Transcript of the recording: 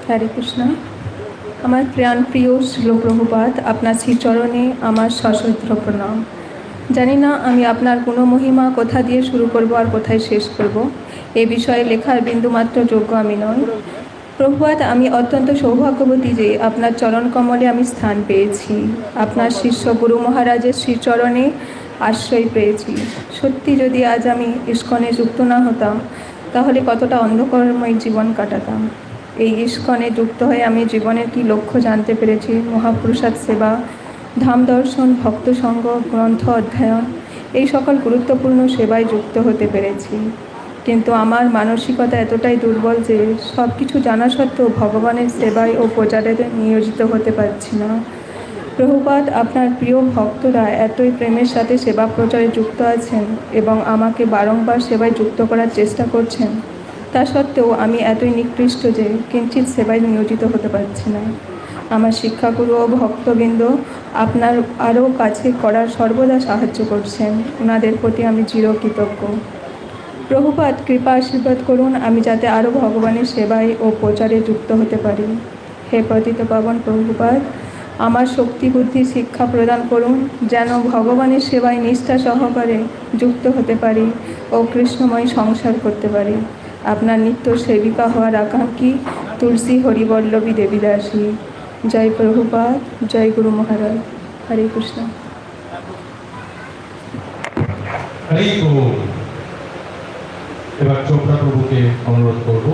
হরে কৃষ্ণ। আমার প্রাণপ্রিয় শ্রীল প্রভুপাদ, আপনার শ্রীচরণে আমার সশ্রদ্ধ প্রণাম। জানি না আমি আপনার গুণমহিমা কোথা দিয়ে শুরু করব আর কোথায় শেষ করব। এ বিষয়ে লেখার বিন্দুমাত্র যোগ্য আমি নই। প্রভুপাদ, আমি অত্যন্ত সৌভাগ্যবতী যে আপনার চরণ কমলে আমি স্থান পেয়েছি, আপনার শিষ্য গুরু মহারাজের শ্রীচরণে আশ্রয় পেয়েছি। সত্যি যদি আজ আমি ইস্কনে যুক্ত না হতাম, তাহলে কতটা অন্ধকারময় জীবন কাটাতাম। এই ইস্কনে যুক্ত হয়ে আমি জীবনের কী লক্ষ্য জানতে পেরেছি। মহাপ্রসাদ সেবা, ধাম দর্শন, ভক্ত সঙ্গ, গ্রন্থ অধ্যয়ন, এই সকল গুরুত্বপূর্ণ সেবায় যুক্ত হতে পেরেছি। কিন্তু আমার মানসিকতা এতটাই দুর্বল যে সব কিছু জানা সত্ত্বেও ভগবানের সেবায় ও প্রচারে নিয়োজিত হতে পারছি না। প্রভুপাদ, আপনার প্রিয় ভক্তরা এতই প্রেমের সাথে সেবা প্রচারে যুক্ত আছেন এবং আমাকে বারংবার সেবায় যুক্ত করার চেষ্টা করছেন। তা সত্ত্বেও আমি এতই নিকৃষ্ট যে কিঞ্চিত সেবায় নিয়োজিত হতে পারছি না। আমার শিক্ষাগুরু ও ভক্তবৃন্দ আপনার আরও কাছে করার সর্বদা সাহায্য করছেন। ওনাদের প্রতি আমি চিরকৃতজ্ঞ। প্রভুপাদ, কৃপা আশীর্বাদ করুন আমি যাতে আরও ভগবানের সেবায় ও প্রচারে যুক্ত হতে পারি। হে পতিত পাবন প্রভুপাদ, আমার শক্তি বুদ্ধি শিক্ষা প্রদান করুন যেন ভগবানের সেবায় নিষ্ঠা সহকারে যুক্ত হতে পারি ও কৃষ্ণময় সংসার করতে পারি। আপনার নিত্য সেবিকা হওয়ার আকাঙ্ক্ষী তুলসী হরিবল্লভী দেবী দাসী। জয় প্রভুপাদ, জয় গুরু মহারাজ। হরে কৃষ্ণ। এবার চোপড়া প্রভুকে অনুরোধ করব